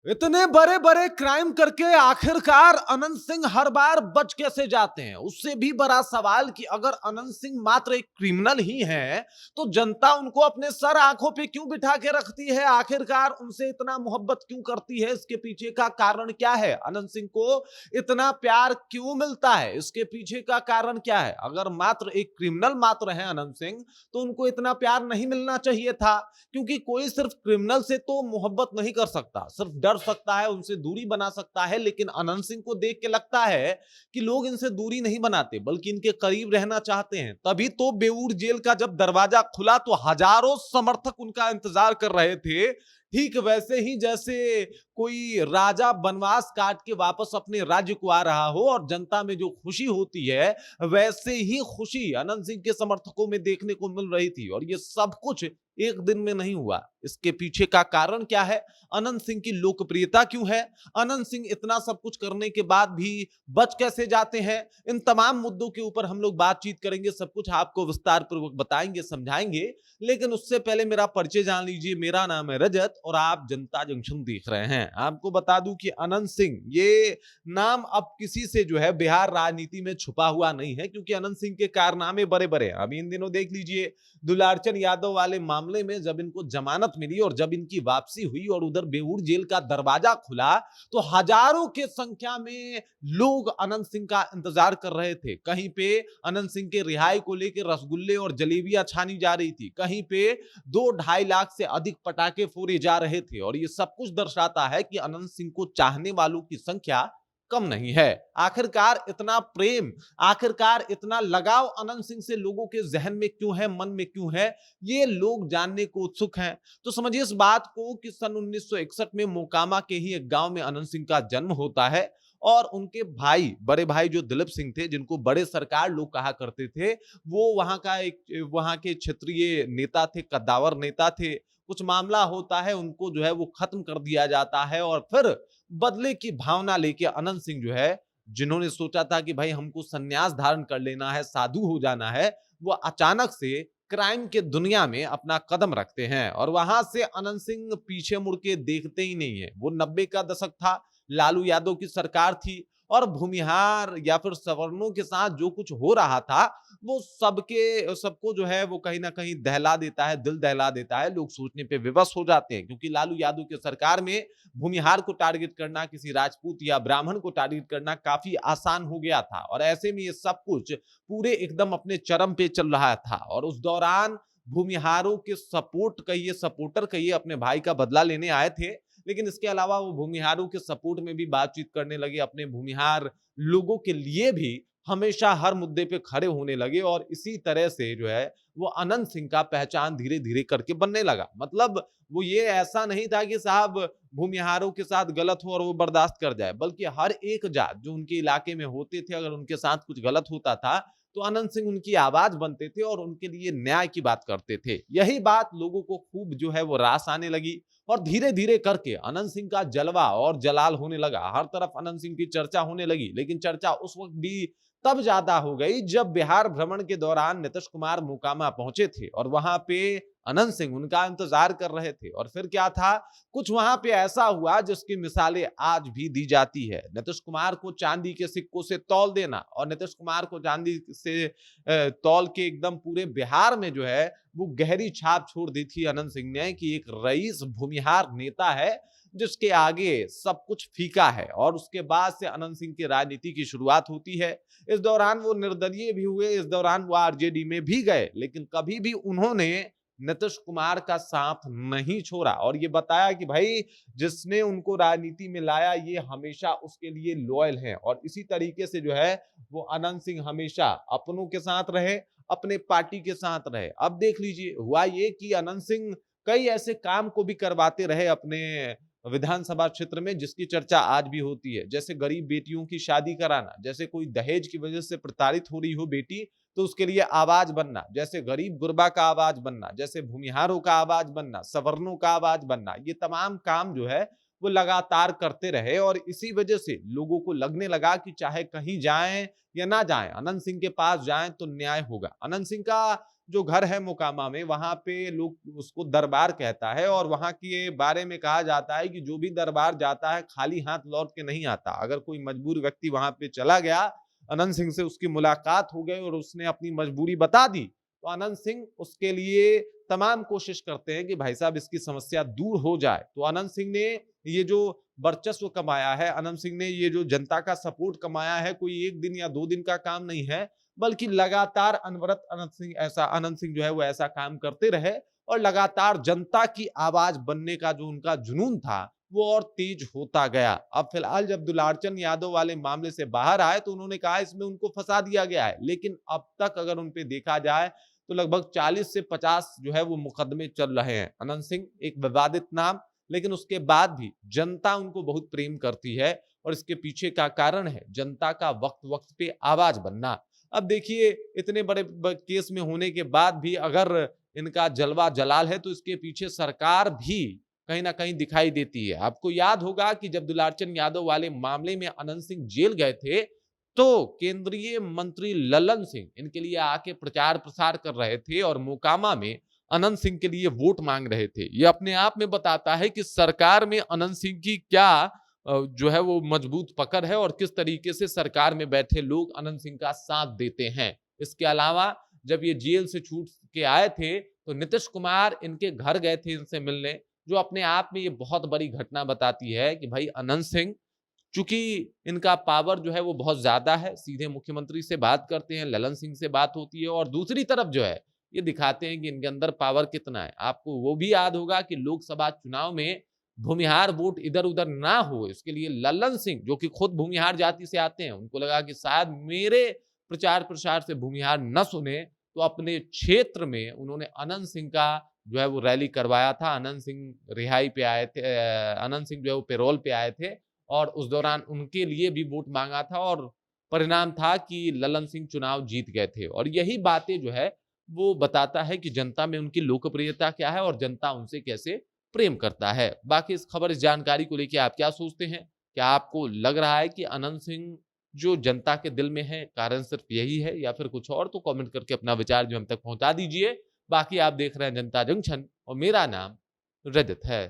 इतने बड़े बड़े क्राइम करके आखिरकार अनंत सिंह हर बार बच कैसे जाते हैं? उससे भी बड़ा सवाल कि अगर अनंत सिंह मात्र एक क्रिमिनल ही है तो जनता उनको अपने सर आंखों पे क्यों बिठा के रखती है? आखिरकार उनसे इतना मोहब्बत क्यों करती है? इसके पीछे का कारण क्या है? अनंत सिंह को इतना प्यार क्यों मिलता है? इसके पीछे का कारण क्या है? अगर मात्र एक क्रिमिनल मात्र है अनंत सिंह, तो उनको इतना प्यार नहीं मिलना चाहिए था, क्योंकि कोई सिर्फ क्रिमिनल से तो मोहब्बत नहीं कर सकता, सिर्फ डर सकता है, उनसे दूरी बना सकता है। लेकिन अनंत सिंह को देख के लगता है कि लोग इनसे दूरी नहीं बनाते बल्कि इनके करीब रहना चाहते हैं। तभी तो बेऊर जेल का जब दरवाजा खुला तो हजारों समर्थक उनका इंतजार कर रहे थे, ठीक वैसे ही जैसे कोई राजा वनवास काट के वापस अपने राज्य को आ रहा हो और जनता में जो खुशी होती है, वैसे ही खुशी अनंत सिंह के समर्थकों में देखने को मिल रही थी। और ये सब कुछ एक दिन में नहीं हुआ। इसके पीछे का कारण क्या है? अनंत सिंह की लोकप्रियता क्यों है? अनंत सिंह इतना सब कुछ करने के बाद भी बच कैसे जाते हैं? इन तमाम मुद्दों के ऊपर हम लोग बातचीत करेंगे, सब कुछ आपको विस्तार पूर्वक बताएंगे, समझाएंगे। लेकिन उससे पहले मेरा परिचय जान लीजिए। मेरा नाम है रजत और आप जनता जंक्शन देख रहे हैं। आपको बता दूं कि अनंत सिंह ये नाम अब किसी से जो है बिहार राजनीति में छुपा हुआ नहीं है, क्योंकि अनंत सिंह के कारनामे बड़े बड़े हैं। अभी इन दिनों देख लीजिए दुलारचंद यादव वाले मामले में जब इनको जमानत मिली और जब इनकी वापसी हुई और उधर बेऊर जेल का दरवाजा खुला, तो हजारों के संख्या में लोग अनंत सिंह का इंतजार कर रहे थे। कहीं पे अनंत सिंह के रिहाई को लेकर रसगुल्ले और जलेबियां छानी जा रही थी, कहीं पे 2-2.5 लाख से अधिक पटाखे फोड़े जा रहे थे। और ये सब कुछ दर्शाता है कि अनंत सिंह को चाहने वालों की संख्या कम नहीं है। आखिरकार इतना प्रेम, आखिरकार इतना लगाव अनंत सिंह से लोगों के जहन में क्यों है, मन में क्यों है, ये लोग जानने को उत्सुक हैं। तो समझिए इस बात को कि सन 1961 में मोकामा के ही एक गांव में अनंत सिंह का जन्म होता है और उनके भाई, बड़े भाई जो दिलीप सिंह थे, जिनको बड़े सरकार लोग कहा करते थे, वो वहां के क्षेत्रीय नेता थे, कद्दावर नेता थे। कुछ मामला होता है, उनको जो है वो खत्म कर दिया जाता है और फिर बदले की भावना लेके अनंत सिंह जो है, जिन्होंने सोचा था कि भाई हमको संन्यास धारण कर लेना है, साधु हो जाना है, वो अचानक से क्राइम के दुनिया में अपना कदम रखते हैं। और वहां से अनंत सिंह पीछे मुड़ के देखते ही नहीं है। वो 90 का दशक था, लालू यादव की सरकार थी और भूमिहार या फिर सवर्णों के साथ जो कुछ हो रहा था, वो सबको जो है वो कहीं ना कहीं दहला देता है, दिल दहला देता है। लोग सोचने पे विवश हो जाते हैं, क्योंकि लालू यादव की सरकार में भूमिहार को टारगेट करना, किसी राजपूत या ब्राह्मण को टारगेट करना काफी आसान हो गया था। और ऐसे में ये सब कुछ पूरे एकदम अपने चरम पे चल रहा था। और उस दौरान भूमिहारों के सपोर्टर कहिए, अपने भाई का बदला लेने आए थे। लेकिन इसके अलावा वो भूमिहारों के सपोर्ट में भी बातचीत करने लगे, अपने भूमिहार लोगों के लिए भी हमेशा हर मुद्दे पे खड़े होने लगे। और इसी तरह से जो है वो अनंत सिंह का पहचान धीरे धीरे करके बनने लगा। मतलब वो ये ऐसा नहीं था कि साहब भूमिहारों के साथ गलत हो और वो बर्दाश्त कर जाए, बल्कि हर एक जात जो उनके इलाके में होते थे, अगर उनके साथ कुछ गलत होता था तो अनंत सिंह उनकी आवाज बनते थे और उनके लिए न्याय की बात करते थे। यही बात लोगों को खूब जो है वो रास आने लगी और धीरे धीरे करके अनंत सिंह का जलवा और जलाल होने लगा। हर तरफ अनंत सिंह की चर्चा होने लगी। लेकिन चर्चा उस वक्त भी तब ज्यादा हो गई जब बिहार भ्रमण के दौरान नीतीश कुमार मोकामा पहुंचे थे और वहां पे अनंत सिंह उनका इंतजार कर रहे थे। और फिर क्या था, कुछ वहां पे ऐसा हुआ जिसकी मिसालें आज भी दी जाती है। नीतीश कुमार को चांदी के सिक्कों से तौल देना और नीतीश कुमार को चांदी से तौल के एकदम पूरे बिहार में जो है वो गहरी छाप छोड़ दी थी अनंत सिंह ने कि एक रईस भूमिहार नेता है जिसके आगे सब कुछ फीका है। और उसके बाद से अनंत सिंह की राजनीति की शुरुआत होती है। इस दौरान वो निर्दलीय भी हुए, इस दौरान वो आरजेडी में भी गए, लेकिन कभी भी उन्होंने नीतीश कुमार का साथ नहीं छोड़ा और ये बताया कि भाई जिसने उनको राजनीति में लाया ये हमेशा उसके लिए लॉयल है। और इसी तरीके से जो है वो अनंत सिंह हमेशा अपनों के साथ रहे, अपने पार्टी के साथ रहे। अब देख लीजिए हुआ ये कि अनंत सिंह कई ऐसे काम को भी करवाते रहे अपने विधानसभा क्षेत्र में, जिसकी चर्चा आज भी होती है। जैसे गरीब बेटियों की शादी कराना, जैसे कोई दहेज की वजह से प्रताड़ित हो रही हो बेटी तो उसके लिए आवाज बनना, जैसे गरीब गुरबा का आवाज बनना, जैसे भूमिहारों का आवाज बनना, सवर्णों का आवाज बनना, ये तमाम काम जो है वो लगातार करते रहे। और इसी वजह से लोगों को लगने लगा कि चाहे कहीं जाएं या ना जाएं, अनंत सिंह के पास जाएं तो न्याय होगा। अनंत सिंह का जो घर है मोकामा में, वहां पे लोग उसको दरबार कहता है और वहां के बारे में कहा जाता है कि जो भी दरबार जाता है खाली हाथ लौट के नहीं आता। अगर कोई मजबूर व्यक्ति वहां पे चला गया, अनंत सिंह से उसकी मुलाकात हो गई और उसने अपनी मजबूरी बता दी, तो अनंत सिंह उसके लिए तमाम कोशिश करते हैं कि भाई साहब इसकी समस्या दूर हो जाए। तो अनंत सिंह ने ये जो वर्चस्व कमाया है, अनंत सिंह ने ये जो जनता का सपोर्ट कमाया है, कोई एक दिन या 2 दिन का काम नहीं है, बल्कि लगातार अनवरत अनंत सिंह जो है वो ऐसा काम करते रहे और लगातार जनता की आवाज बनने का जो उनका जुनून था वो और तेज होता गया। अब फिलहाल जब दुलारचंद यादव वाले मामले से बाहर आए तो उन्होंने कहा इसमें उनको फंसा दिया गया है, लेकिन अब तक अगर उन पे देखा जाए तो लगभग 40 से 50 जो है वो मुकदमे चल रहे हैं। अनंत सिंह एक विवादित नाम, लेकिन उसके बाद भी जनता उनको बहुत प्रेम करती है और इसके पीछे का कारण है जनता का वक्त वक्त पे आवाज बनना। अब देखिए इतने बड़े केस में होने के बाद भी अगर इनका जलवा जलाल है तो इसके पीछे सरकार भी कहीं ना कहीं दिखाई देती है। आपको याद होगा कि जब दुलारचंद यादव वाले मामले में अनंत सिंह जेल गए थे तो केंद्रीय मंत्री ललन सिंह इनके लिए आके प्रचार प्रसार कर रहे थे और मोकामा में अनंत सिंह के लिए वोट मांग रहे थे। यह अपने आप में बताता है कि सरकार में अनंत सिंह की क्या जो है वो मजबूत पकड़ है और किस तरीके से सरकार में बैठे लोग अनंत सिंह का साथ देते हैं। इसके अलावा जब ये जेल से छूट के आए थे तो नीतीश कुमार इनके घर गए थे इनसे मिलने, जो अपने आप में ये बहुत बड़ी घटना बताती है कि भाई अनंत सिंह चूंकि इनका पावर जो है वो बहुत ज्यादा है, सीधे मुख्यमंत्री से बात करते हैं, ललन सिंह से बात होती है और दूसरी तरफ जो है ये दिखाते हैं कि इनके अंदर पावर कितना है। आपको वो भी याद होगा कि लोकसभा चुनाव में भूमिहार वोट इधर उधर ना हो, इसके लिए ललन सिंह जो कि खुद भूमिहार जाति से आते हैं, उनको लगा कि शायद मेरे प्रचार प्रसार से भूमिहार न सुने, तो अपने क्षेत्र में उन्होंने अनंत सिंह का जो है वो रैली करवाया था। अनंत सिंह रिहाई पे आए थे, अनंत सिंह जो है वो पेरोल पे आए थे और उस दौरान उनके लिए भी वोट मांगा था और परिणाम था कि ललन सिंह चुनाव जीत गए थे। और यही बातें जो है वो बताता है कि जनता में उनकी लोकप्रियता क्या है और जनता उनसे कैसे प्रेम करता है। बाकी इस खबर, इस जानकारी को लेकर आप क्या सोचते हैं? क्या आपको लग रहा है कि अनंत सिंह जो जनता के दिल में है कारण सिर्फ यही है या फिर कुछ और? तो कमेंट करके अपना विचार जो हम तक पहुंचा दीजिए। बाकी आप देख रहे हैं जनता जंक्शन और मेरा नाम रजत है।